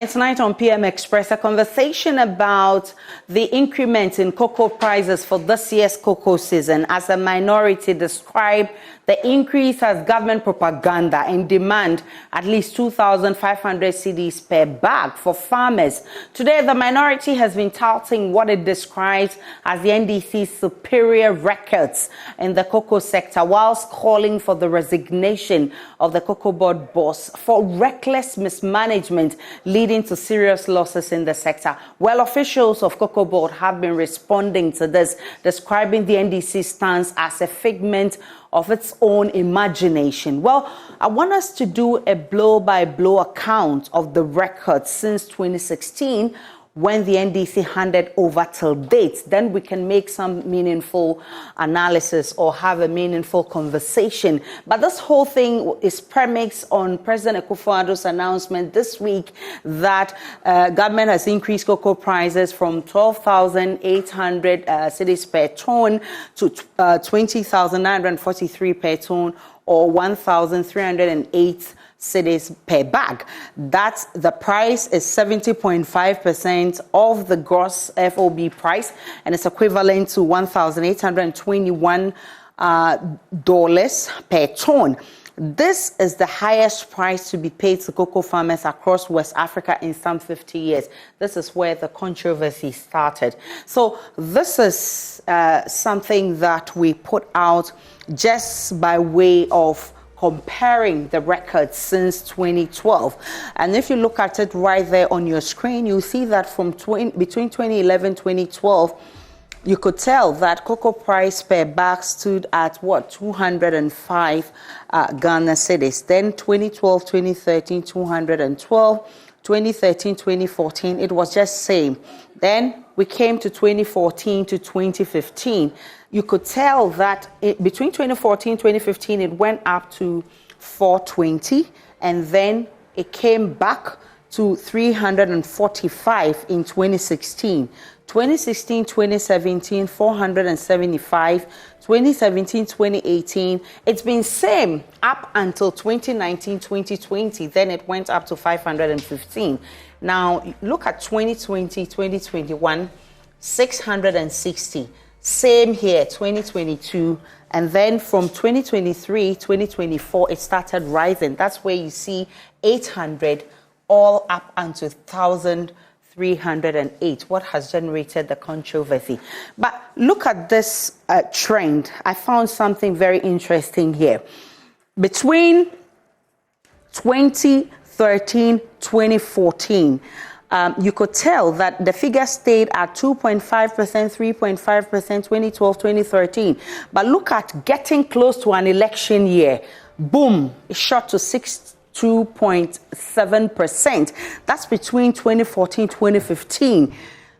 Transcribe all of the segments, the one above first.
Tonight on PM Express, a conversation about the increment in cocoa prices for this year's cocoa season, as a minority describe the increase as government propaganda and demand at least 2,500 cedis per bag for farmers. Today, the minority has been touting what it describes as the NDC's superior records in the cocoa sector, whilst calling for the resignation of the cocoa board boss for reckless mismanagement leading to serious losses in the sector. Well, officials of cocoa board have been responding to this, describing the NDC stance as a figment of its own imagination. Well, I want us to do a blow-by-blow account of the record since 2016, when the NDC handed over till date. Then we can make some meaningful analysis or have a meaningful conversation. But this whole thing is premised on President Akufo-Addo's announcement this week that government has increased cocoa prices from 12,800 cedis per ton to 20,943 per ton, or 1,308 cedis per bag. That's the price is 70.5% of the gross FOB price, and it's equivalent to $1,821 per ton. This is the highest price to be paid to cocoa farmers across West Africa in some 50 years. This is where the controversy started. So this is something that we put out just by way of comparing the records since 2012. And if you look at it right there on your screen, you see that from between 2011 and 2012, you could tell that cocoa price per bag stood at 205 Ghana cedis. Then 2012, 2013, 212. 2013, 2014, it was just same. Then we came to 2014 to 2015. You could tell that between 2014 and 2015, it went up to 420, and then it came back to 345 in 2016. 2016, 2017, 475, 2017, 2018. It's been same up until 2019, 2020. Then it went up to 515. Now, look at 2020, 2021, 660. Same here, 2022. And then from 2023, 2024, it started rising. That's where you see 800 all up unto 1,308. What has generated the controversy? But look at this trend. I found something very interesting here. Between 2013, 2014, you could tell that the figure stayed at 2.5%, 3.5%, 2012, 2013. But look at getting close to an election year. Boom, it shot to 62.7%. That's between 2014, 2015.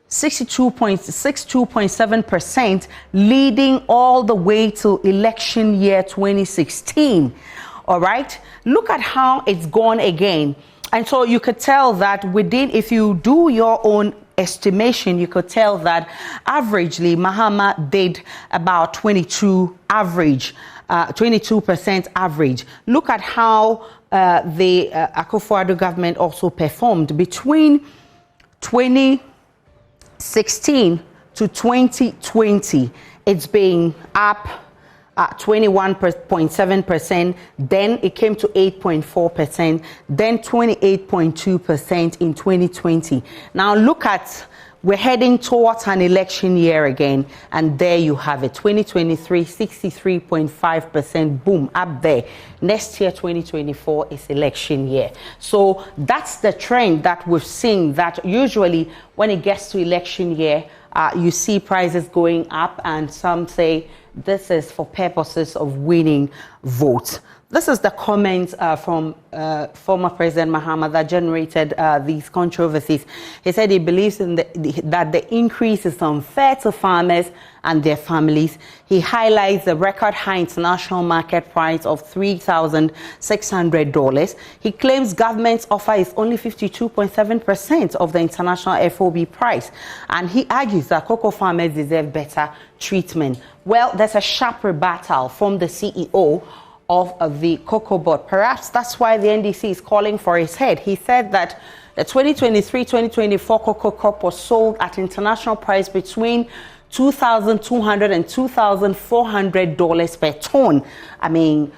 62.7%, leading all the way to election year 2016. All right, look at how it's gone again. And so you could tell that within, if you do your own estimation, you could tell that averagely Mahama did about 22% average. Look at how the Akufo-Addo government also performed between 2016 to 2020. It's been up 21.7%, then it came to 8.4%, then 28.2% in 2020. Now look at, we're heading towards an election year again, and there you have it, 2023, 63.5%, boom, up there. Next year, 2024, is election year. So that's the trend that we've seen, that usually when it gets to election year, you see prices going up, and some say this is for purposes of winning votes. This is the comments from former President Mahama that generated these controversies. He said he believes in that the increase is unfair to farmers and their families. He highlights the record high international market price of $3,600. He claims government's offer is only 52.7% of the international FOB price. And he argues that cocoa farmers deserve better treatment. Well, there's a sharp rebuttal from the CEO of the cocoa board. Perhaps that's why the NDC is calling for his head. He said that the 2023-2024 cocoa crop was sold at international price between $2,200 and $2,400 per ton. I mean,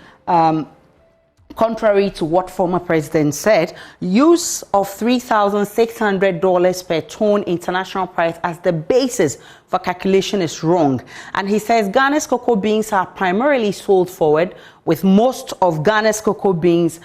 contrary to what former president said, use of $3,600 per ton international price as the basis for calculation is wrong. And he says Ghana's cocoa beans are primarily sold forward, with most of Ghana's cocoa beans,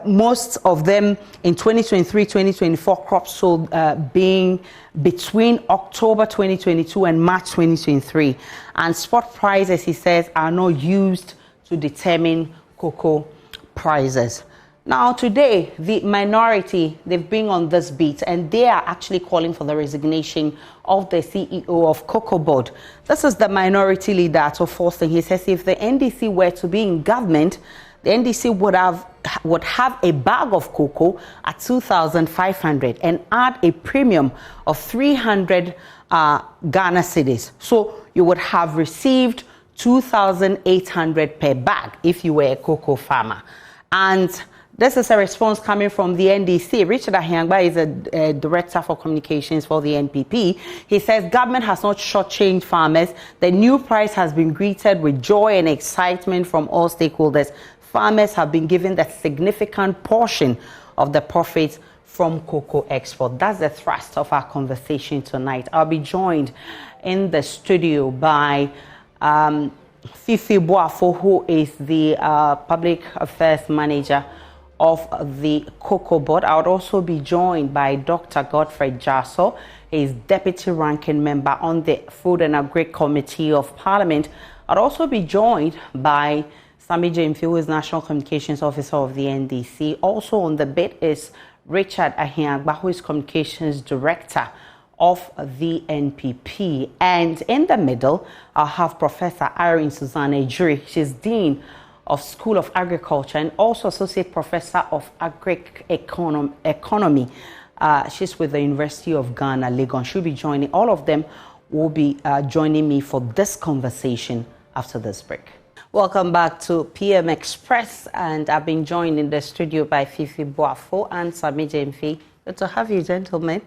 most of them in 2023-2024 crops sold being between October 2022 and March 2023. And spot prices, he says, are not used to determine cocoa prices. Now today, the minority, they've been on this beat and they are actually calling for the resignation of the CEO of Cocoa Board. This is the minority leader, Ato Forson. He says if the NDC were to be in government, the NDC would have a bag of cocoa at 2,500 and add a premium of 300 Ghana cedis. So you would have received 2,800 per bag if you were a cocoa farmer. And this is a response coming from the NDC. Richard Ahiangba is a director for communications for the NPP. He says government has not shortchanged farmers. The new price has been greeted with joy and excitement from all stakeholders. Farmers have been given the significant portion of the profits from cocoa export. That's the thrust of our conversation tonight. I'll be joined in the studio by Fifi Boafo, who is the Public Affairs Manager of the Cocoa Board. I would also be joined by Dr. Godfrey Jasso. He is Deputy Ranking Member on the Food and Agri Committee of Parliament. I'd also be joined by Sami James, who is National Communications Officer of the NDC. Also on the bit is Richard Ahiangba, who is Communications Director of the NPP. And in the middle, I'll have Professor Irene Susanna Ejuri. She's Dean of School of Agriculture and also Associate Professor of Economy. She's with the University of Ghana, Legon. She'll be joining. All of them will be joining me for this conversation after this break. Welcome back to PM Express, and I've been joined in the studio by Fifi Boafo and Sami Jemfi. Good to have you, gentlemen.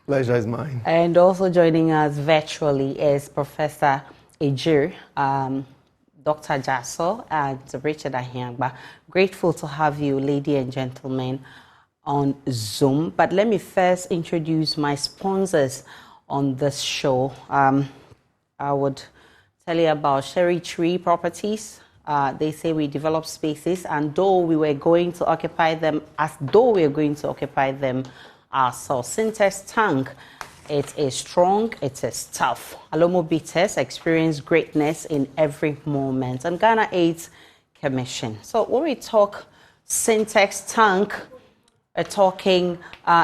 Pleasure is mine. And also joining us virtually is Professor Ejiri, Dr. Jasso, and Richard Ahiangba. Grateful to have you, ladies and gentlemen, on Zoom. But let me first introduce my sponsors on this show. I would tell you about Cherry Tree Properties. They say we develop spaces, and though we were going to occupy them, ourselves. Syntex tank, it is strong, it is tough. Alomo bitters experience greatness in every moment. And Ghana AIDS Commission. So when we talk Syntex tank, we're talking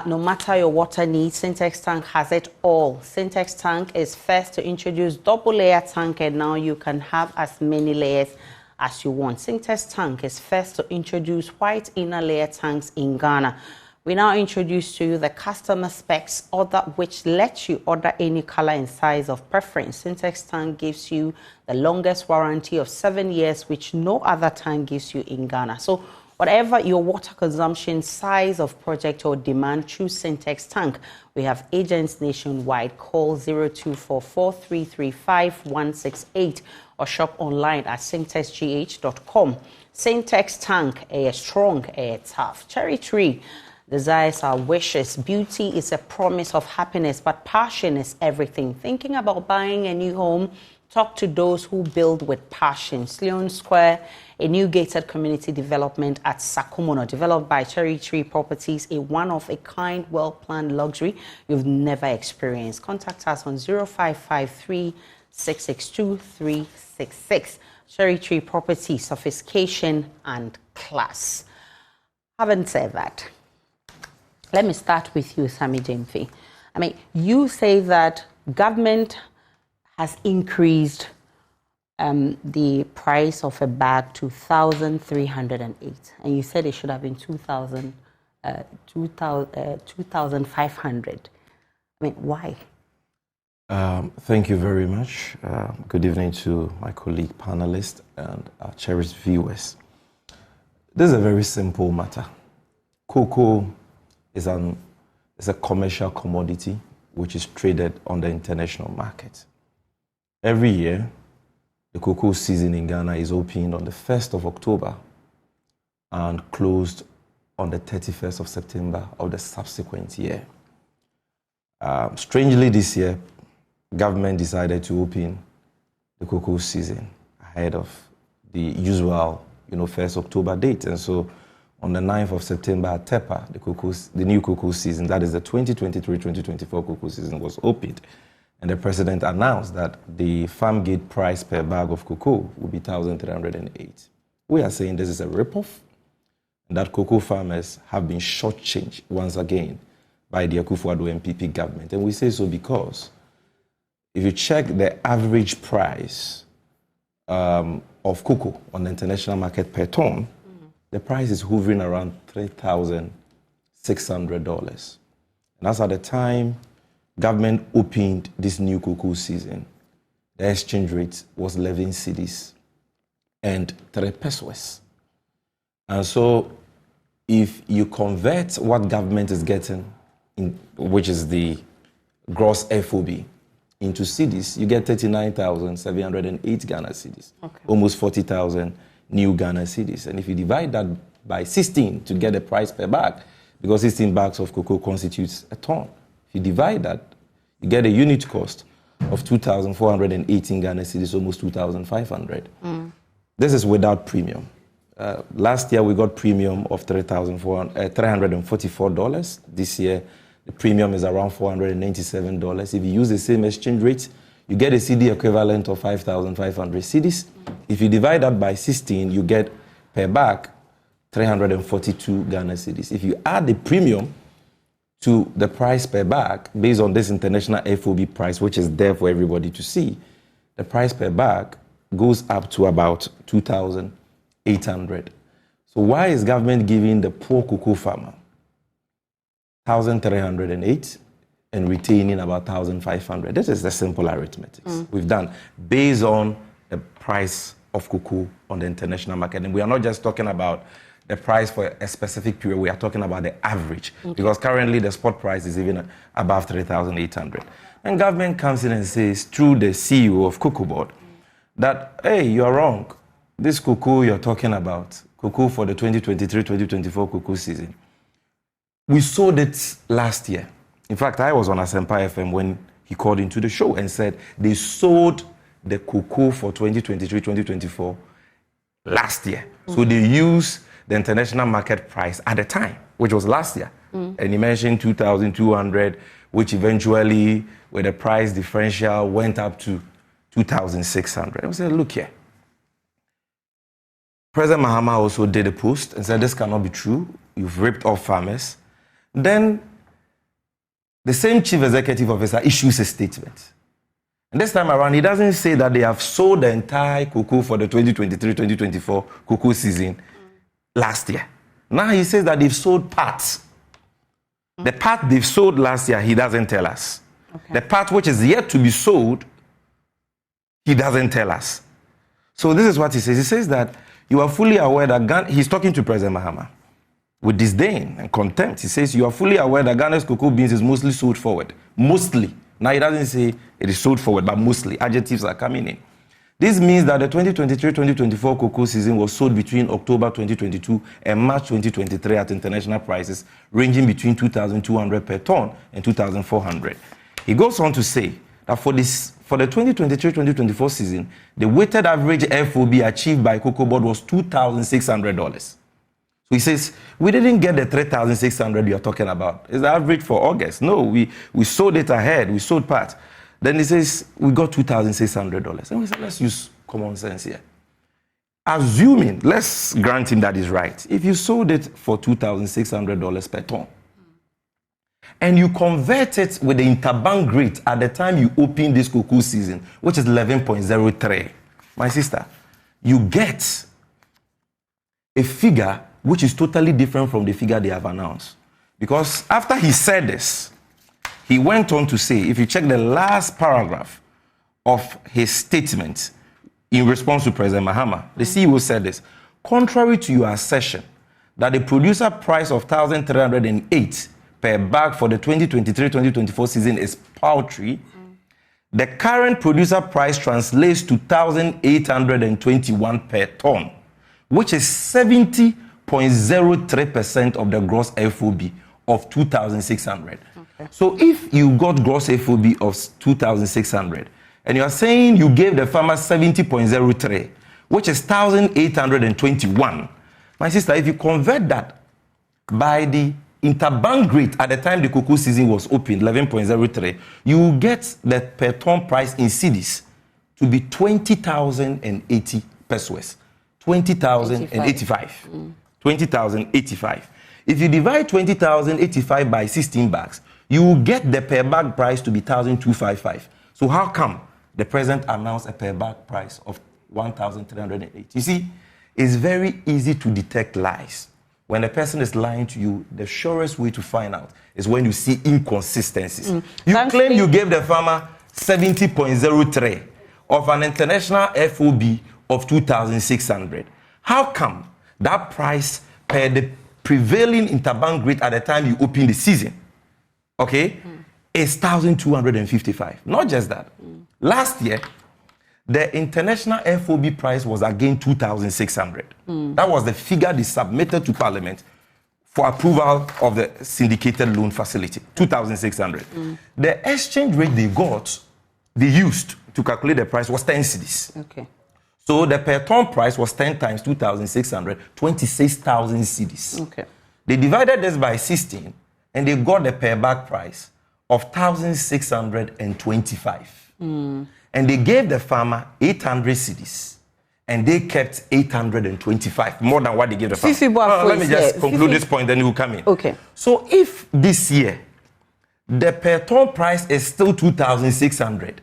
no matter your water needs, Syntex tank has it all. Syntex tank is first to introduce double layer tank, and now you can have as many layers as you want. Syntex tank is first to introduce white inner layer tanks in Ghana. We now introduce to you the customer specs order, which lets you order any color and size of preference. Syntex tank gives you the longest warranty of 7 years, which no other tank gives you in Ghana. So whatever your water consumption, size of project or demand, choose Syntex tank. We have agents nationwide. Call 0244-335-168 or shop online at syntexgh.com. Syntex tank, air strong, air tough. Cherry Tree. Desires are wishes. Beauty is a promise of happiness, but passion is everything. Thinking about buying a new home? Talk to those who build with passion. Sloan Square, a new gated community development at Sakumono, developed by Cherry Tree Properties, a one-of-a-kind, well-planned luxury you've never experienced. Contact us on 0553 662 366. Cherry Tree Properties, sophistication and class. Having said that, let me start with you, Sami Jemfi. I mean, you say that government has increased the price of a bag to 1,308, and you said it should have been 2,500. I mean, why? Thank you very much. Good evening to my colleague panelists and our cherished viewers. This is a very simple matter. Cocoa is a commercial commodity which is traded on the international market. Every year, the cocoa season in Ghana is opened on the 1st of October and closed on the 31st of September of the subsequent year. Strangely, this year, government decided to open the cocoa season ahead of the usual, 1st October date. And so on the 9th of September at Tepa, the new cocoa season, that is the 2023-2024 cocoa season, was opened. And the president announced that the farm gate price per bag of cocoa will be 1,308. We are saying this is a ripoff, and that cocoa farmers have been shortchanged once again by the Akufo-Addo NPP government. And we say so because if you check the average price of cocoa on the international market per ton, the price is hovering around $3,600. And that's at the time government opened this new cocoa season. The exchange rate was 11 cedis and 3 pesos. And so if you convert what government is getting, which is the gross FOB, into cedis, you get 39,708 Ghana cedis, almost 40,000 new Ghana cedis. And if you divide that by 16 to get the price per bag, because 16 bags of cocoa constitutes a ton, if you divide that, you get a unit cost of 2,418 Ghana cedis, almost 2,500. This is without premium. Last year, we got premium of $344. This year, the premium is around $497. If you use the same exchange rate, you get a CD equivalent of 5,500 cedis. If you divide that by 16, you get per bag 342 Ghana cedis. If you add the premium to the price per bag, based on this international FOB price, which is there for everybody to see, the price per bag goes up to about 2,800. So why is government giving the poor cocoa farmer 1,308 and retaining about 1,500? This is the simple arithmetic we've done based on the price of cocoa on the international market. And we are not just talking about the price for a specific period, we are talking about the average. Because currently the spot price is even above 3,800. And government comes in and says, through the CEO of Cocoa Board, that, hey, you're wrong. This cocoa you're talking about, cocoa for the 2023-2024 cocoa season, we sold it last year. In fact, I was on Asempa FM when he called into the show and said they sold the cocoa for 2023-2024 last year. So they used the international market price at the time, which was last year. And he mentioned 2,200, which eventually, with the price differential, went up to 2,600. And we said, look here. President Mahama also did a post and said, this cannot be true. You've ripped off farmers. Then the same chief executive officer issues a statement. And this time around, he doesn't say that they have sold the entire cocoa for the 2023-2024 cocoa season last year. Now he says that they've sold parts. The part they've sold last year, he doesn't tell us. The part which is yet to be sold, he doesn't tell us. So this is what he says. He says that you are fully aware that Ghana, he's talking to President Mahama with disdain and contempt. He says, you are fully aware that Ghana's cocoa beans is mostly sold forward. Mostly. Now, he doesn't say it is sold forward, but mostly. Adjectives are coming in. This means that the 2023-2024 cocoa season was sold between October 2022 and March 2023 at international prices ranging between 2,200 per ton and 2,400. He goes on to say that for the 2023-2024 season, the weighted average FOB achieved by Cocoa Board was $2,600. So he says, we didn't get the 3,600 you're talking about. It's the average for August. No, we sold it ahead. We sold part. Then he says, we got $2,600. And we said, let's use common sense here. Assuming, let's grant him that is right. If you sold it for $2,600 per ton, and you convert it with the interbank rate at the time you open this cocoa season, which is 11.03, my sister, you get a figure which is totally different from the figure they have announced. Because after he said this, he went on to say, if you check the last paragraph of his statement in response to President Mahama, the CEO said this: contrary to your assertion that the producer price of 1,308 per bag for the 2023-2024 season is paltry, the current producer price translates to 1,821 per ton, which is 70.03% of the gross FOB of 2,600. Okay. So if you got gross FOB of 2,600, and you are saying you gave the farmer 70.03, which is 1,821, my sister, if you convert that by the interbank rate at the time the cocoa season was open, 11.03, you will get the per ton price in cedis to be 20,080 pesos. 20,085. 20,085. If you divide 20,085 by 16 bags, you will get the per bag price to be 1,255. So how come the president announced a per bag price of 1,308? You see, it's very easy to detect lies. When a person is lying to you, the surest way to find out is when you see inconsistencies. You claim you gave the farmer 70.03 of an international FOB of 2,600. How come that price per the prevailing interbank rate at the time you open the season, okay, is 1,255? Not just that. Last year, the international FOB price was again 2,600. That was the figure they submitted to Parliament for approval of the syndicated loan facility, 2,600. The exchange rate they used to calculate the price was 10 cedis. Okay. So the per ton price was 10 times 2,600, 26,000 cedis. Okay. They divided this by 16, and they got the per bag price of 1,625. And they gave the farmer 800 cedis, and they kept 825, more than what they gave the farmer. Let me just conclude this point, then you will come in. Okay. So if this year, the per ton price is still 2,600,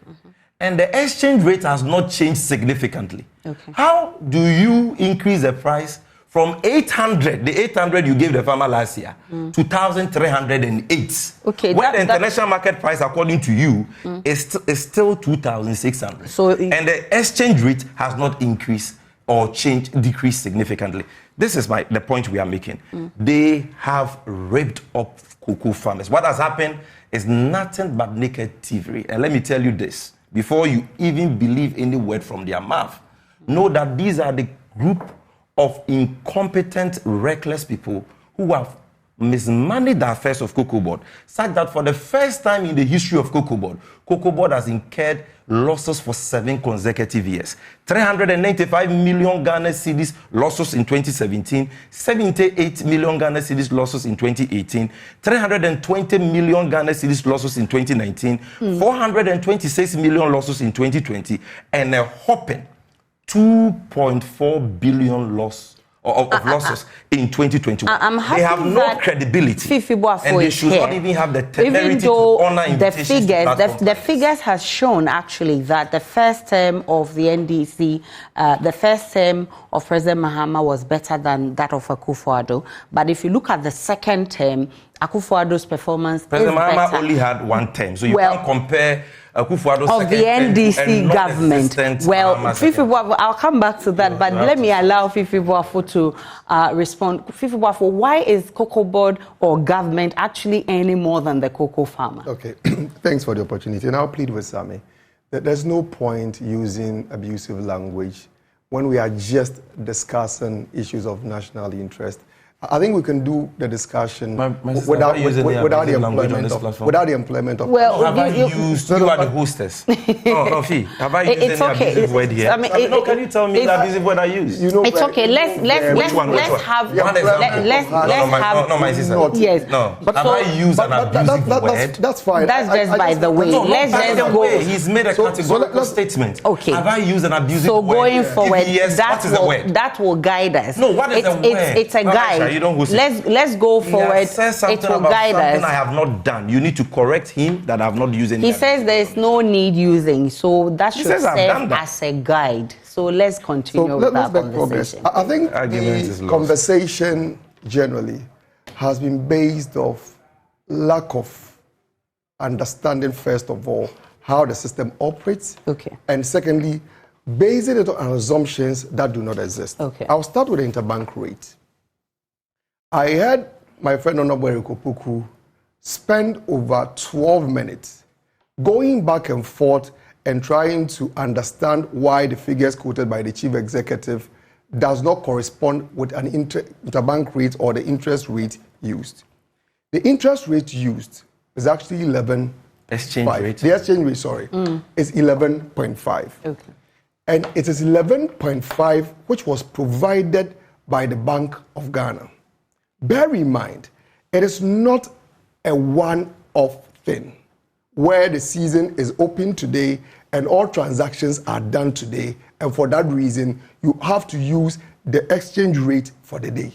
and the exchange rate has not changed significantly, how do you increase the price from 800, the 800 you gave the farmer last year, to 1,308? Okay, when the international market price, according to you, is still 2,600. So and the exchange rate has not increased or decreased significantly. This is the point we are making. They have ripped up cocoa farmers. What has happened is nothing but naked thievery. And let me tell you this, before you even believe any word from their mouth, know that these are the group of incompetent, reckless people who have mismanaged the affairs of Cocoa Board, such that for the first time in the history of Cocoa Board has incurred losses for 7 consecutive years. 395 million Ghana cedis losses in 2017, 78 million Ghana cedis losses in 2018, 320 million Ghana cedis losses in 2019, 426 million losses in 2020, and a whopping 2.4 billion loss of losses in 2021. They have no credibility, and they should not even have the temerity to honor invitations. The figures has shown actually that the first term of the NDC, the first term of President Mahama was better than that of Akufo-Addo. But if you look at the second term, Akufo-Addo's performance President is Mahama better. only had one term, so you can't compare Akufo-Addo's of the NDC government. Well, Fifi Boafo, I'll come back to that, but let me allow Fifi Boafo to respond. Fifi Boafo, why is Cocoa Board or government actually earning more than the cocoa farmer? Okay, thanks for the opportunity. And I'll plead with Sammy that there's no point using abusive language when we are just discussing issues of national interest. I think we can do the discussion without the employment of. Well, have I used? You are the hostess. No, Fee. Have I used any abusive word here? Can you tell me the abusive word I used? It's okay. Let's have. No, my sister. Yes. No. Have I used an abusive word? That's fine. That's just by the way. Let's just go. He's made a categorical statement. Okay. Have I used an abusive word? So going forward, Yes. What is the word? That will guide us. No. What is the word? It's a guide. Let's go forward. It will guide us. I have not done. You need to correct him that I have not used any. He says there is no need using, so that should serve as a guide. So let's continue with that conversation. I think the conversation generally has been based off lack of understanding, first of all, how the system operates. Okay. And secondly, basing it on assumptions that do not exist. Okay. I'll start with the interbank rate. I had my friend Honorable Kopuku spend over 12 minutes going back and forth and trying to understand why the figures quoted by the chief executive does not correspond with an interbank rate or the interest rate used. The interest rate used is actually 11. Exchange rate. The exchange rate, sorry, is 11.5. Okay. And it is 11.5, which was provided by the Bank of Ghana. Bear in mind, it is not a one-off thing where the season is open today and all transactions are done today, and for that reason, you have to use the exchange rate for the day.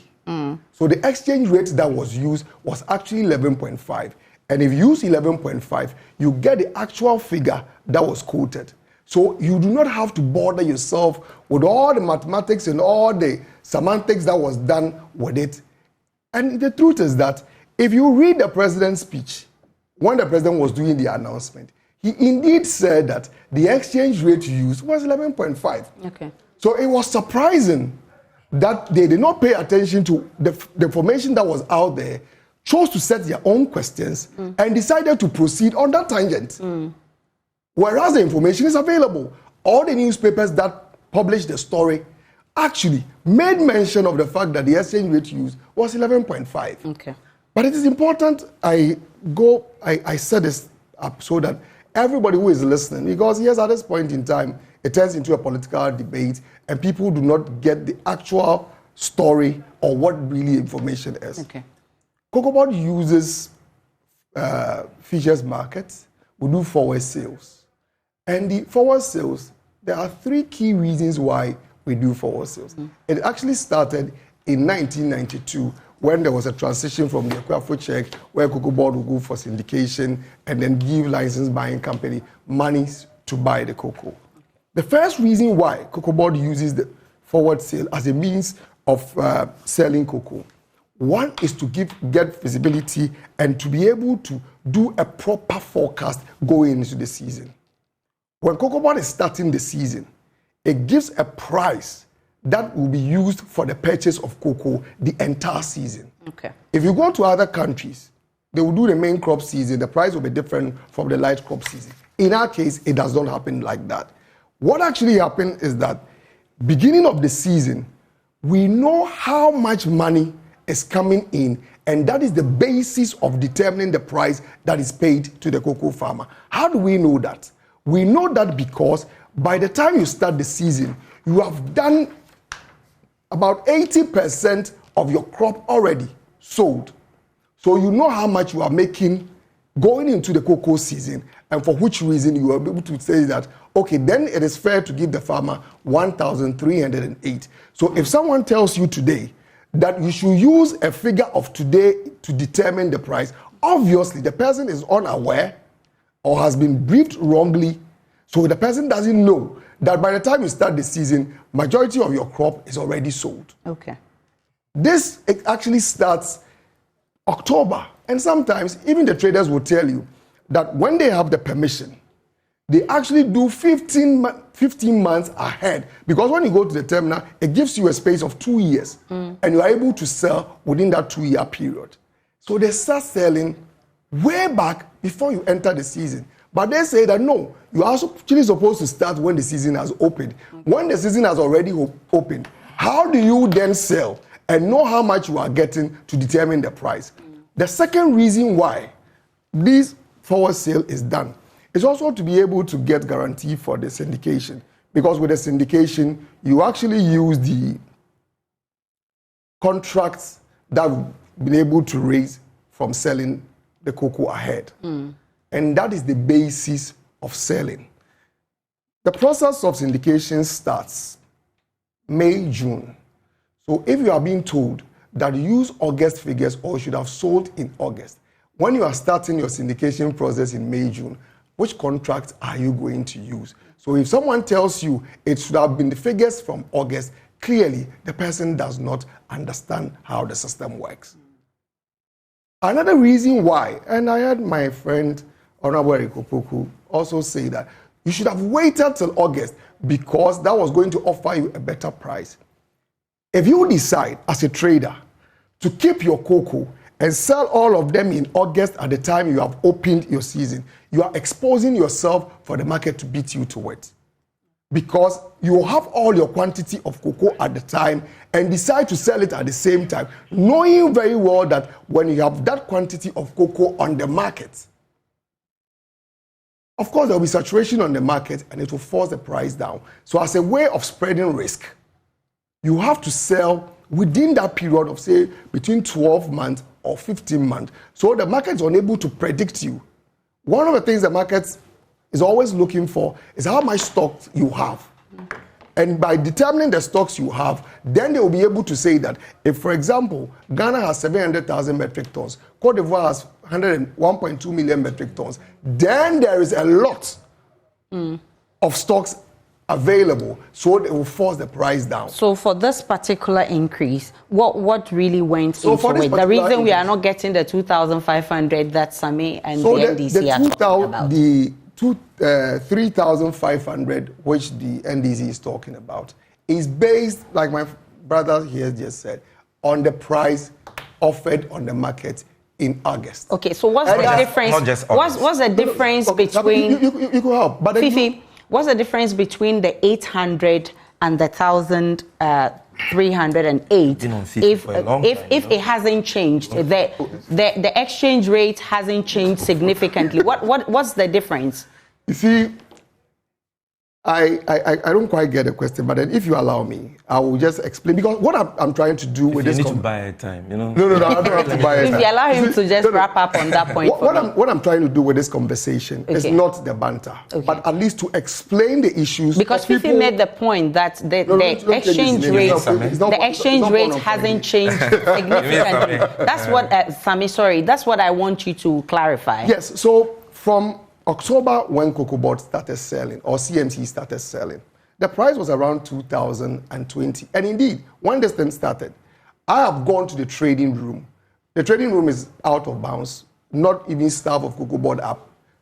So the exchange rate that was used was actually 11.5. And if you use 11.5, you get the actual figure that was quoted. So you do not have to bother yourself with all the mathematics and all the semantics that was done with it. And the truth is that if you read the president's speech, when the president was doing the announcement, he indeed said that the exchange rate used was 11.5. Okay. So it was surprising that they did not pay attention to the information that was out there, chose to set their own questions, and decided to proceed on that tangent. Whereas the information is available. All the newspapers that published the story actually made mention of the fact that the exchange rate used was 11.5. Okay. But it is important I set this up so that everybody who is listening, because yes, at this point in time, it turns into a political debate and people do not get the actual story or what really information is. Okay. Cocoa Board uses futures markets. We do forward sales. And the forward sales, there are three key reasons why we do forward sales. It actually started in 1992 when there was a transition from the Equafo check where Cocoa Board would go for syndication and then give licensed buying company monies to buy the cocoa. The first reason why Cocoa Board uses the forward sale as a means of selling cocoa, one is to get visibility and to be able to do a proper forecast going into the season. When Cocoa Board is starting the season, it gives a price that will be used for the purchase of cocoa the entire season. Okay. If you go to other countries, they will do the main crop season, the price will be different from the light crop season. In our case, it does not happen like that. What actually happened is that beginning of the season, we know how much money is coming in, and that is the basis of determining the price that is paid to the cocoa farmer. How do we know that? We know that because by the time you start the season, you have done about 80% of your crop already sold. So you know how much you are making going into the cocoa season, and for which reason you are able to say that, okay, then it is fair to give the farmer 1,308. So if someone tells you today that you should use a figure of today to determine the price, obviously the person is unaware or has been briefed wrongly, so the person doesn't know that by the time you start the season, majority of your crop is already sold. Okay. This actually starts October, and sometimes even the traders will tell you that when they have the permission, they actually do 15 months ahead, because when you go to the terminal, it gives you a space of 2 years, and you are able to sell within that 2-year period. So they start selling way back before you enter the season. But they say that no, you are actually supposed to start when the season has opened. When the season has already opened, how do you then sell and know how much you are getting to determine the price? The second reason why this forward sale is done is also to be able to get guarantee for the syndication. Because with the syndication, you actually use the contracts that we've been able to raise from selling the cocoa ahead. And that is the basis of selling. The process of syndication starts May, June. So if you are being told that you use August figures or you should have sold in August, when you are starting your syndication process in May, June, which contracts are you going to use? So if someone tells you it should have been the figures from August, clearly the person does not understand how the system works. Another reason why, and I had my friend Honorable Eric Opoku, also say that you should have waited till August because that was going to offer you a better price. If you decide as a trader to keep your cocoa and sell all of them in August at the time you have opened your season, you are exposing yourself for the market to beat you to it. Because you have all your quantity of cocoa at the time and decide to sell it at the same time, knowing very well that when you have that quantity of cocoa on the market, of course, there will be saturation on the market and it will force the price down. So as a way of spreading risk, you have to sell within that period of, say, between 12 months or 15 months. So the market is unable to predict you. One of the things the market is always looking for is how much stocks you have. And by determining the stocks you have, then they will be able to say that if, for example, Ghana has 700,000 metric tons, Cote d'Ivoire has 1.2 million metric tons, then there is a lot of stocks available, so they will force the price down. So for this particular increase, what really went into it? The reason we are not getting the 2,500 that Sami and the NDC are talking about. The 3,500, which the NDC is talking about, is based, like my brother here just said, on the price offered on the market in August. Okay, so what's the difference? Not just what's the difference between you could help, but Fifi? What's the difference between the 800 and the 1,308? If it hasn't changed, the exchange rate hasn't changed significantly. What's the difference? You see, I don't quite get the question, but then if you allow me, I will just explain, because what I'm trying to do with this... You need to buy time, you know? No, I don't have to buy time. If you allow him to just wrap up on that point. What I'm trying to do with this conversation is not the banter, but at least to explain the issues. Because Fifi made the point that the exchange rate hasn't changed significantly. That's what, Sami, sorry, that's what I want you to clarify. Yes, so from October, when Cocoa Board started selling, or CMC started selling, the price was around 2020. And indeed, when this thing started, I have gone to the trading room. The trading room is out of bounds. Not even staff of Cocoa Board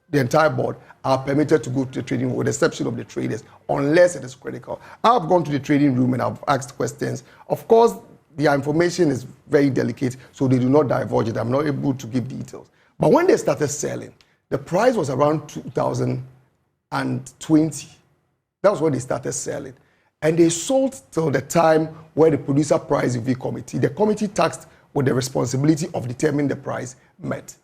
the entire board are permitted to go to the trading room, with the exception of the traders, unless it is critical. I have gone to the trading room and I've asked questions. Of course, their information is very delicate, so they do not divulge it. I'm not able to give details. But when they started selling, the price was around 2020. That was when they started selling. And they sold till the time where the producer price review committee, the committee tasked with the responsibility of determining the price, met.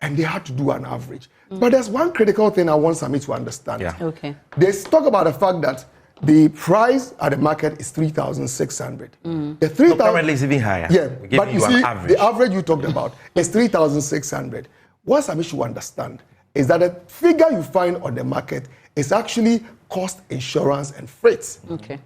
And they had to do an average. But there's one critical thing I want Sami to understand. Yeah. Okay. They talk about the fact that the price at the market is 3,600. The 3,000 currently is even higher. Yeah, but you see, the average you talked about is 3,600. What Sami should understand is that the figure you find on the market is actually cost, insurance, and freight. Okay.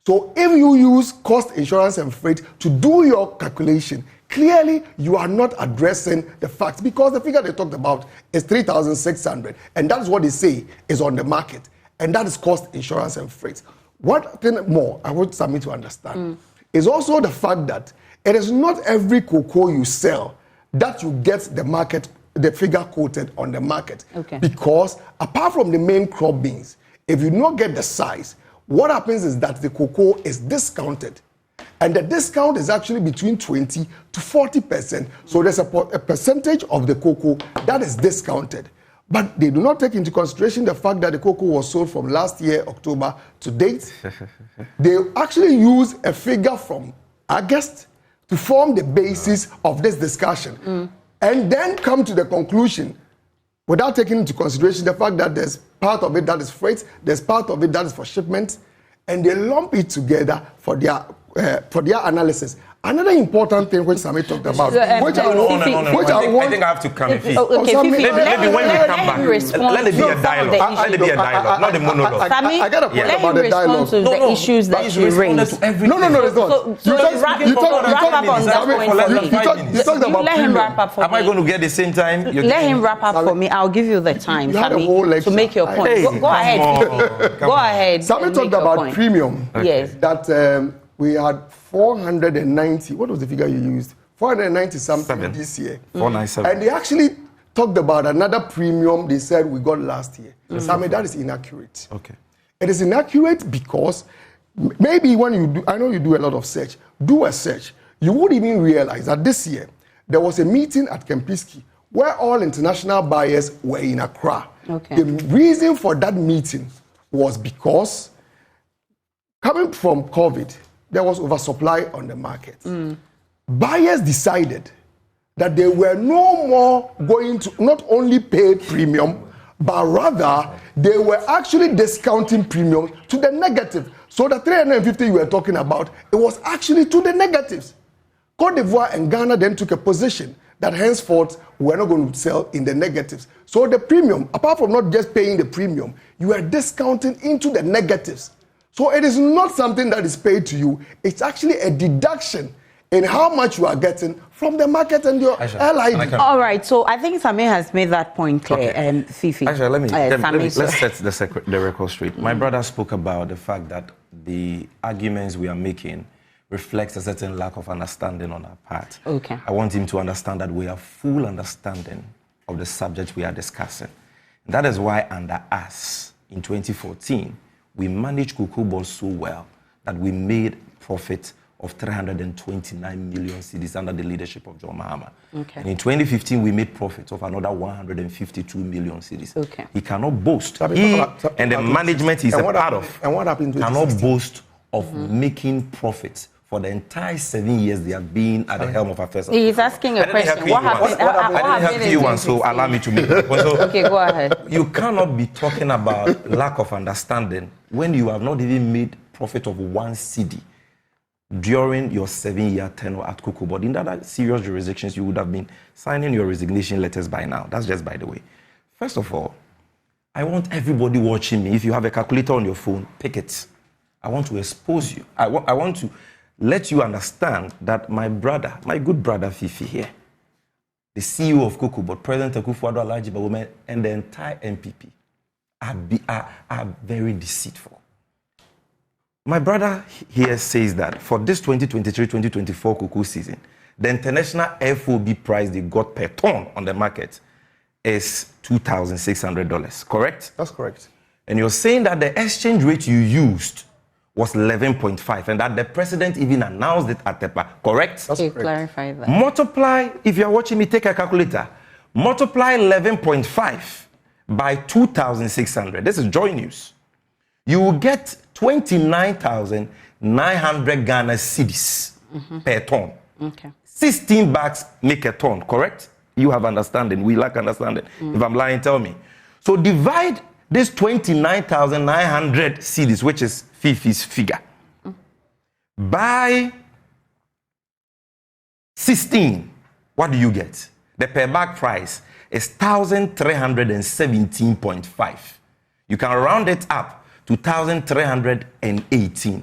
So if you use cost, insurance, and freight to do your calculation, clearly you are not addressing the facts, because the figure they talked about is 3,600, and that's what they say is on the market, and that is cost, insurance, and freight. One thing more I want Sami to understand is also the fact that it is not every cocoa you sell that you get the figure quoted on the market. Okay. Because apart from the main crop beans, if you don't get the size, what happens is that the cocoa is discounted. And the discount is actually between 20 to 40%. So there's a percentage of the cocoa that is discounted. But they do not take into consideration the fact that the cocoa was sold from last year, October, to date. They actually use a figure from August to form the basis of this discussion. And then come to the conclusion, without taking into consideration the fact that there's part of it that is freight, there's part of it that is for shipment, and they lump it together for their analysis. Another important thing which Sami talked about, I think I have to come in. Maybe when we come back, let it be a dialogue. Let it be a dialogue, not a monologue. Sami, I got a point about the dialogue. to the issues that you raised. No, it's not. So wrap up on that point. You talked about let him wrap up for me. Am I going to get the same time? Let him wrap up for me. I'll give you the time, Sami, to make your point. Go ahead. Go ahead. Sami talked about premium. Yes. That we had 490. What was the figure you used? 490 something this year. 497. And they actually talked about another premium they said we got last year. Sammy, that is inaccurate. Okay. It is inaccurate because maybe when you do, I know you do a lot of search, do a search. You would even realize that this year there was a meeting at Kempinski where all international buyers were in Accra. Okay. The reason for that meeting was because coming from COVID, there was oversupply on the market. Buyers decided that they were no more going to not only pay premium, but rather they were actually discounting premium to the negative. So the 350 you were talking about, it was actually to the negatives. Cote d'Ivoire and Ghana then took a position that henceforth we're not going to sell in the negatives. So the premium, apart from not just paying the premium, you are discounting into the negatives. So it is not something that is paid to you. It's actually a deduction in how much you are getting from the market and your LID. All right, so I think Sammy has made that point clear, Fifi. Actually, let's set the record straight. My brother spoke about the fact that the arguments we are making reflects a certain lack of understanding on our part. Okay. I want him to understand that we have full understanding of the subject we are discussing. That is why under us, in 2014, we managed cocoa balls so well that we made profit of 329 million cedis under the leadership of John Mahama. Okay. And in 2015, we made profit of another 152 million cedis. Okay. He cannot boast. He and the management he's a part of and what happened in cannot boast of making profits for the entire 7 years they have been at the helm of affairs. He's asking a question. What happened? I didn't have you one, so allow me to make it. So Okay, go ahead. you cannot be talking about lack of understanding when you have not even made profit of 1 cedi during your 7-year tenure at Cocoa Board. In other serious jurisdictions, you would have been signing your resignation letters by now. That's just by the way. First of all, I want everybody watching me, if you have a calculator on your phone, pick it. I want to expose you. I want to let you understand that my brother, my good brother Fifi here, the CEO of Cocoa Board, President Akufo-Addo Alhaji Bawumia, and the entire NPP are very deceitful. My brother here says that for this 2023-2024 cocoa season, the international FOB price they got per ton on the market is $2,600, correct? That's correct. And you're saying that the exchange rate you used was 11.5 and that the president even announced it at TEPA, correct? That's Okay, correct. clarify that. Multiply, if you're watching me, take a calculator. Multiply 11.5 by 2,600. This is JoyNews. You will get 29,900 Ghana cedis per ton. Okay. 16 bags make a ton, correct? You have understanding. We lack understanding. If I'm lying, tell me. So divide this 29,900 cedis, which is Fifi's figure, by 16. What do you get? The per bag price is 1,317.5. You can round it up to 1,318.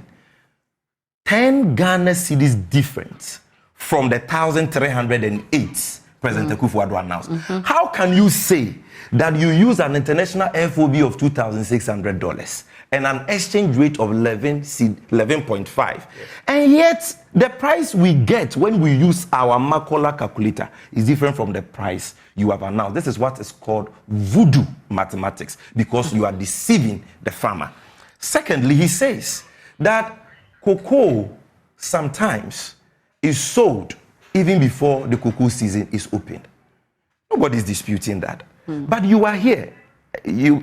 10 Ghana cedis different from the 1,308 President Akufo-Addo announced. How can you say that you use an international FOB of $2,600 and an exchange rate of 11.5, and yet the price we get when we use our Makola calculator is different from the price you have announced? This is what is called voodoo mathematics, because you are deceiving the farmer. Secondly, he says that cocoa sometimes is sold even before the cocoa season is opened. Nobody's disputing that. But you are here.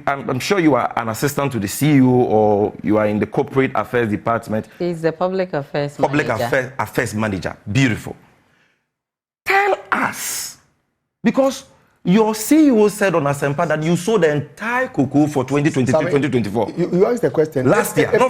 I'm sure you are an assistant to the CEO or you are in the corporate affairs department. He's the public affairs manager. Affairs manager. Beautiful. Tell us, because your CEO said on Asempa that you sold the entire cocoa for 2023-2024. You asked the question. Last year. No,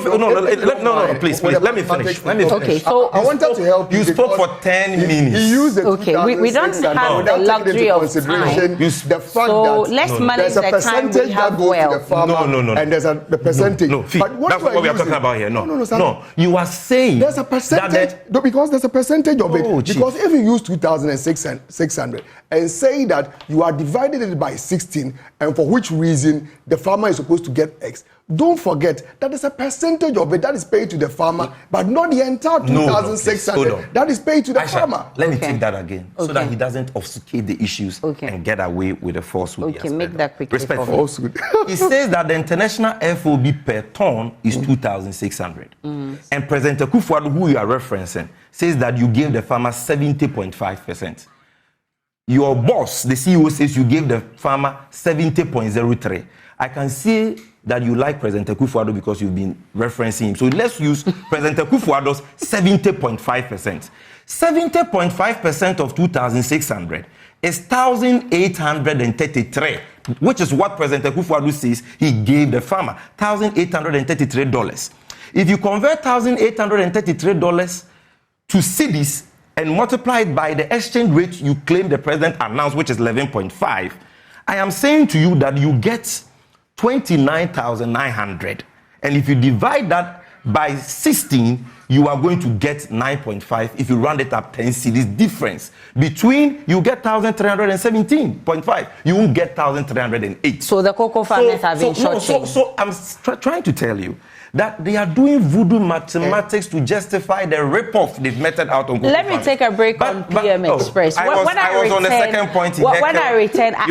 please, let me finish. Okay, so I wanted to help you. You spoke for 10 minutes. He used the Okay, we don't have the luxury of time. The fact So that let's manage there's a the time percentage we that have goes well. to the farmer, No. and there's the percentage. No, But that's what we are talking about here. No, you are saying there's a percentage, because there's a percentage of it. Because if you use 2,600 and say that you you are dividing it by 16, and for which reason the farmer is supposed to get X. Don't forget that there's a percentage of it that is paid to the farmer, but not the entire 2,600 that is paid to the farmer. Let me take that again, so that he doesn't obfuscate the issues and get away with the falsehood. Okay, make that quickly. Falsehood. He says that the international FOB per ton is 2,600. And President Akufo-Addo, who you are referencing, says that you gave the farmer 70.5%. Your boss, the CEO, says you gave the farmer 70.03. I can see that you like President Akufo-Addo because you've been referencing him. So let's use President Akufo-Addo's 70.5%. 70.5% of 2,600 is 1,833, which is what President Akufo-Addo says he gave the farmer, $1,833. If you convert $1,833 to cedis and multiply it by the exchange rate you claim the president announced, which is 11.5, I am saying to you that you get 29,900. And if you divide that by 16, you are going to get 9.5. If you round it up 10 cedis difference between, you get 1,317.5. You won't get 1,308. So the cocoa farmers have been shortchanged. So I'm trying to tell you that they are doing voodoo mathematics to justify the rip-off they've meted out on cocoa Let me farmers. take a break on PM Express. I was on the second point. When I return, I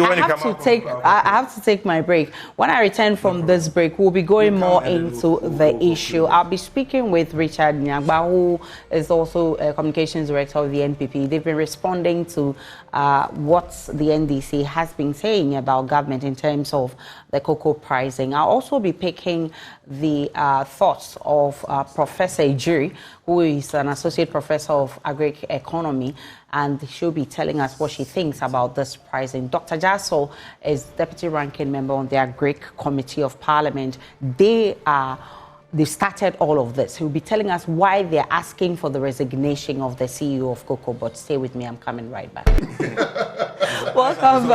have to take my break. When I return from this break, we'll be going more into the issue. I'll be speaking with Richard Nyagba, who is also a communications director of the NPP. They've been responding to what the NDC has been saying about government in terms of the cocoa pricing. I'll also be picking the thoughts of Professor Ejiri, who is an associate professor of agric economy, and she'll be telling us what she thinks about this pricing. Dr. Jasso is deputy ranking member on the Agric Committee of Parliament. They started all of this. He'll be telling us why they're asking for the resignation of the CEO of Cocoa. But stay with me, I'm coming right back. Welcome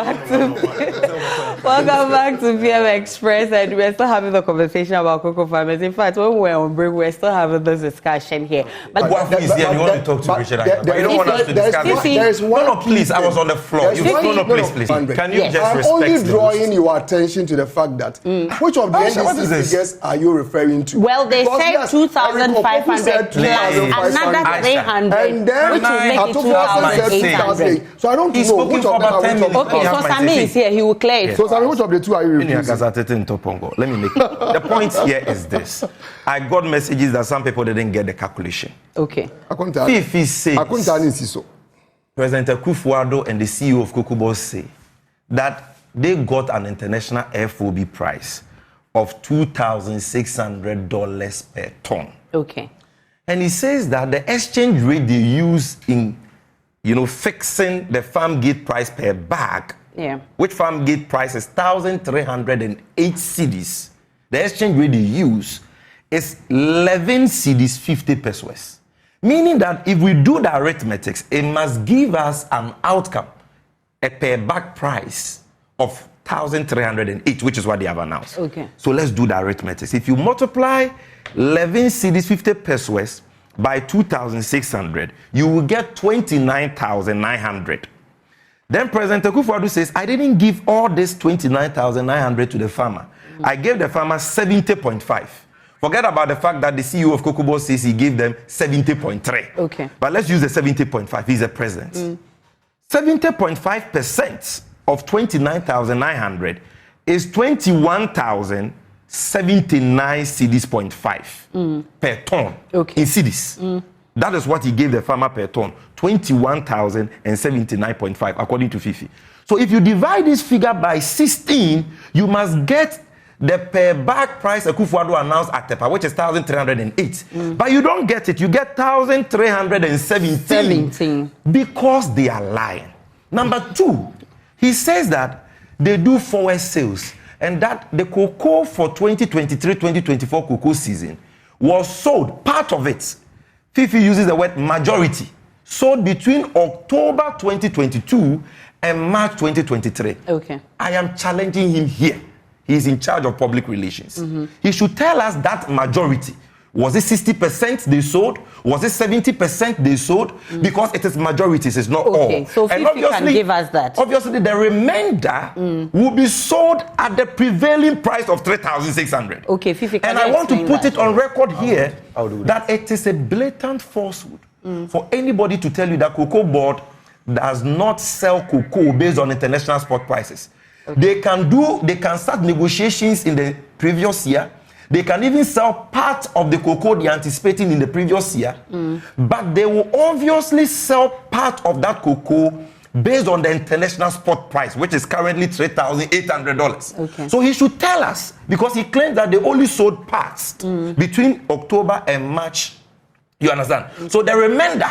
back to PM Express, and we're still having the conversation about cocoa farmers. In fact, when we're on break, we're still having this discussion here. But what is there? You want to talk to Richard? You don't want us to discuss. No, please. I was on the floor. Please. Can you just respect? I'm only drawing your attention to the fact that which of the NDC figures are you referring to? Well, they said 2,500 plus another 300, and then which will make it 2,800. So I don't know which of them are which of them. Okay, so Sami is here. He will clear it. So Sami, which of the two are you refusing? Let me make it. The point here is this. I got messages that some people didn't get the calculation. Okay. Fifi says President Akufo-Addo and the CEO of Cocoa say that they got an international FOB price of $2,600 per ton. Okay. And he says that the exchange rate they use in, fixing the farm gate price per bag, which farm gate price is 1,308 cedis. The exchange rate they use is 11 cedis 50 pesos. Meaning that if we do the arithmetics, it must give us an outcome, a per bag price of 1,308, which is what they have announced. Okay. So let's do the arithmetic. If you multiply 11 cedis 50 pesos by 2,600, you will get 29,900. Then President Akufo-Addo says, I didn't give all this 29,900 to the farmer. I gave the farmer 70.5. Forget about the fact that the CEO of Cocoa says he gave them 70.3. Okay. But let's use the 70.5. He's the president. 70.5% of 29,900 is 21,079 cedis.5 per ton in cedis. That is what he gave the farmer per ton, 21,079.5 according to Fifi. So if you divide this figure by 16, you must get the per bag price Akufo-Addo announced at Tepa, which is 1,308. But you don't get it. You get 1,317 because they are lying. Number two, he says that they do forward sales and that the cocoa for 2023-2024 cocoa season was sold, part of it, Fifi uses the word majority, sold between October 2022 and March 2023. Okay. I am challenging him here. He is in charge of public relations. He should tell us that majority Was it 60% they sold? Was it 70% they sold? Because it is majorities, it's not all. So Fifi can give us that. Obviously, the remainder will be sold at the prevailing price of 3,600. Okay, Fifi, can and I want to put it on record here that it is a blatant falsehood for anybody to tell you that Cocoa Board does not sell cocoa based on international spot prices. Okay. They can start negotiations in the previous year. They can even sell part of the cocoa they are anticipating in the previous year, but they will obviously sell part of that cocoa based on the international spot price, which is currently $3,800. Okay. So he should tell us, because he claims that they only sold parts between October and March. You understand? So the remainder,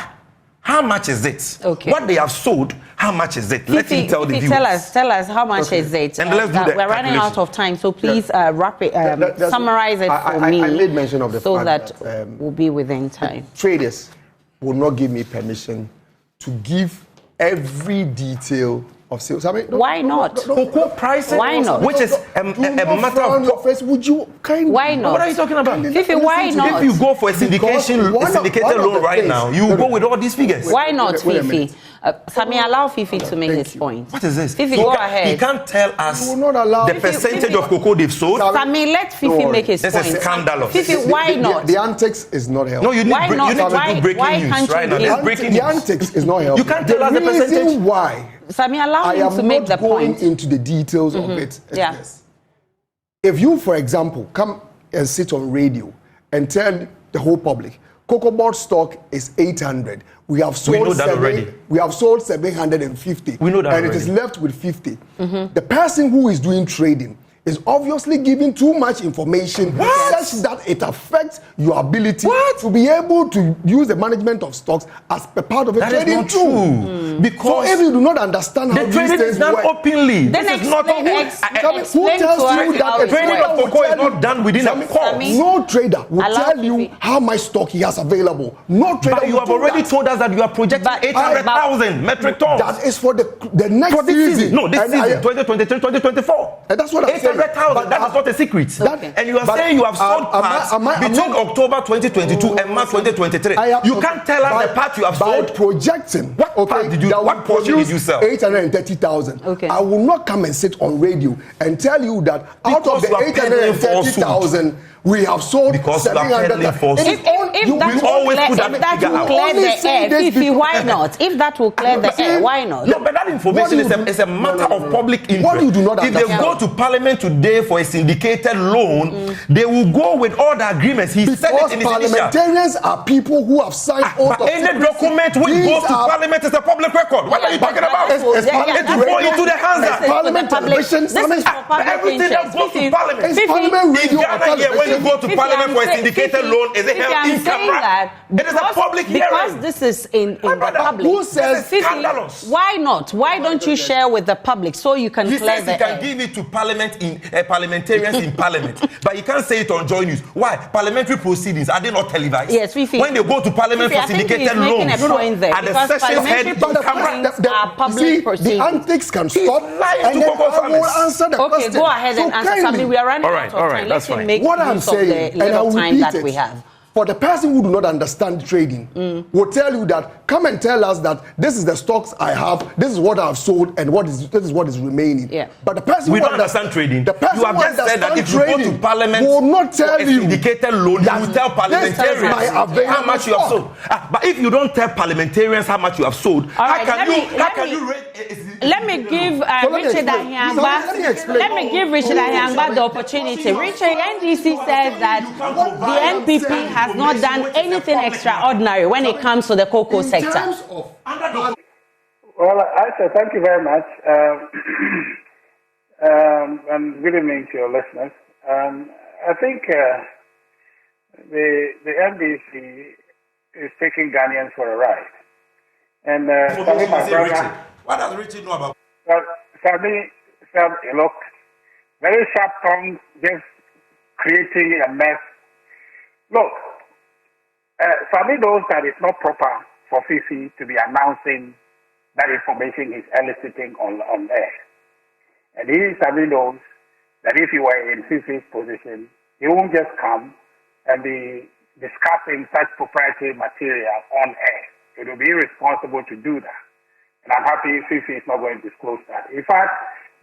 how much is it? Okay. What they have sold, how much is it? Let him tell the viewers. Tell us how much is it? And let's do that. We're running out of time, so please wrap it, summarize it for me. I made mention of the so fact that we'll be within time. Traders will not give me permission to give every detail of sales. I mean, why not? Cocoa prices. Why not? Which is a matter of face. Would you kind? Why not? What are you talking about? Fifi, why not? If you go for a syndicated loan right now, you will go with all these figures. Why not, Fifi? Sami, allow Fifi to make his point. What is this? Fifi, go ahead. He can't tell us the percentage Fifi, of cocoa they've sold. Sami, let Fifi make his point. This is scandalous. Fifi, why not? The antics is not helpful. No, you need to do breaking news right now. The antics is not helpful. You can't tell us the percentage. The reason why Sami, allow him to make the point. I am not going into the details of it. Yeah. If you, for example, come and sit on radio and tell the whole public, Cocoa Board stock is 800. We have sold already. We have sold 750. We know that and already. It is left with 50. The person who is doing trading is obviously giving too much information such that it affects your ability to be able to use the management of stocks as a part of a trading tool. Because so if you do not understand how the these trading things is done work, openly. Then this is not explain who tells you that the trading of cocoa is not done within a course? No trader will tell you how much stock he has available. No trader. But you have already told us that you are projecting 800,000 metric tons. That is for the next season. No, this season, 2023, 2024. And that's what I'm saying. 800,000. That is not a secret. And you are saying you have sold parts between October 2022 and March 2023. You can't tell us the part you have sold. By projecting. What portion did you sell? 830,000. Okay. I will not come and sit on radio and tell you that out of the 830,000, we have sold 700,000. If that will clear the air, Fifi, why not? If that will clear the air, why not? No, but that information is a matter of public interest. What you do not if they go to Parliament today for a syndicated loan, they will go with all the agreements. He said it in his parliamentarians are people who have signed oath of any document which goes to Parliament is a public record. What are you talking about? It's going into the hands of Parliament television. Everything that goes to Parliament. It's Parliament radio. When you go to Parliament for a syndicated loan, is it held in camera? It is a public hearing. Because this is in the public. Who says scandalous? Why not? Why don't you share with the public so you can clear the air? He says he can give it to Parliament parliamentarians in Parliament, but he can't say it on JoyNews. Why? Parliamentary proceedings, are they not televised? Yes, Fifi. When they go to Parliament for syndicated loans, at the sessions head in camera, the antics can stop. And then I will answer the question. Okay, go ahead and answer something. We are running out of time. All right, that's fine. What I'm saying, and I will repeat it, for the person who do not understand trading, will tell you that, come and tell us that this is the stocks I have, this is what I've sold, and this is what is remaining. Yeah. But the person we don't understand trading. The person you have just said that if you go to Parliament will not tell for a syndicated loan, you will tell parliamentarians how much you have sold. But if you don't tell parliamentarians how much you have sold, how can you rate? Let me give Richard Ahiangba the opportunity. Richard, NDC says that the NPP has not done anything extraordinary when it comes to the cocoa sector. Well, I say thank you very much, and good evening to your listeners. I think the NDC is taking Ghanaians for a ride. And Sami, my brother, what does Richard know about? Well, Sami, look, very sharp tongue, just creating a mess. Look, Sami knows that it's not proper for Fifi to be announcing that information he's eliciting on air. And Sami knows that if he were in Fifi's position, he won't just come and be discussing such proprietary material on air. It will be irresponsible to do that. And I'm happy Fifi is not going to disclose that. In fact,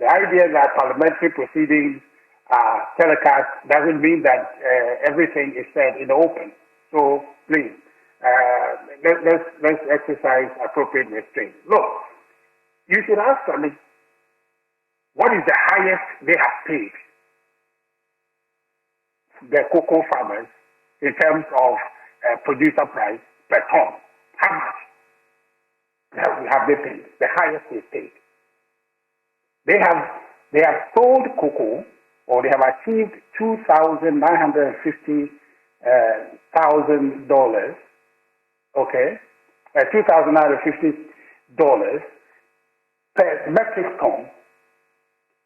the idea that parliamentary proceedings are telecast doesn't mean that everything is said in the open. So please, let's exercise appropriate restraint. Look, you should ask me, what is the highest they have paid the cocoa farmers in terms of producer price per ton? How much have they paid? The highest they paid. They have sold cocoa, or they have achieved $2,950,000. Okay, $2,950 per metric ton,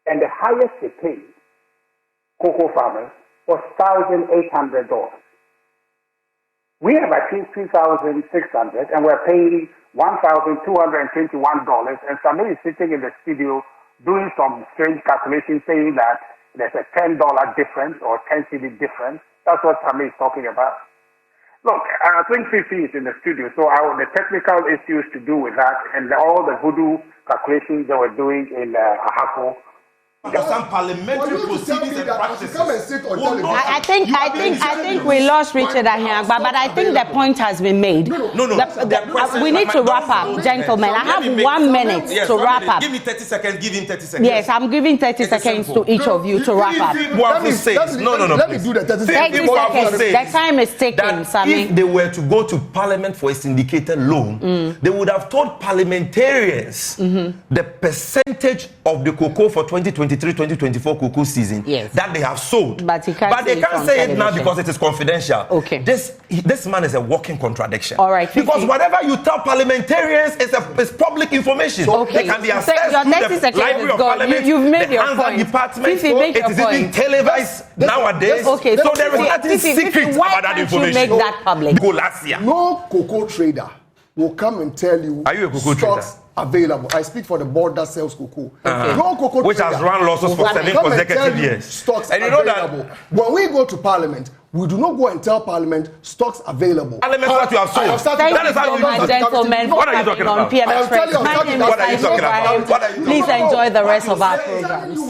and the highest they paid cocoa farmers was $1,800. We have achieved $2,600, and we're paying $1,221. And somebody is sitting in the studio doing some strange calculations, saying that there's a $10 difference or 10 CD difference. That's what Sami is talking about. Look, I think Fifi is in the studio, so the technical issues to do with that and all the voodoo calculations they were doing in Ahako. Some parliamentary proceedings and practices. I think we lost Richard Ahiagba, but I think the point has been made. No. We need to wrap up, gentlemen. I have 1 minute to wrap up. Give me 30 seconds. Give him 30 seconds. Yes, I'm giving 30 seconds to each of you to wrap up. Let me do the 30 seconds. 30 seconds. The time is ticking, Sami. If they were to go to Parliament for a syndicated loan, they would have told parliamentarians the percentage of the cocoa for 2023-2024 cocoa season that they have sold. But they can't say it now because it is confidential. Okay. This man is a walking contradiction. All right. Because whatever you tell parliamentarians is public information. So, okay. They can be accessed your through 30 the seconds Library of gone. Parliament. You've made the your Hansa point. Department. Fifi, make It your is point. even televised nowadays. Okay. So there is nothing secret why about that can't you information. make that public? Go last year. No cocoa trader will come and tell you, Are you a cocoa stocks trader? available. I speak for the board that sells cocoa. No cocoa Which trader has run losses for will 7 come and consecutive tell you years. Stocks And you know available. that When we go to Parliament, we do not go and tell Parliament stocks available. Parliament what you have sold. Thank That is how you you so much, gentlemen. What are you talking about? PMS I am telling you, My name is What are you talking about? Please enjoy the rest of our program.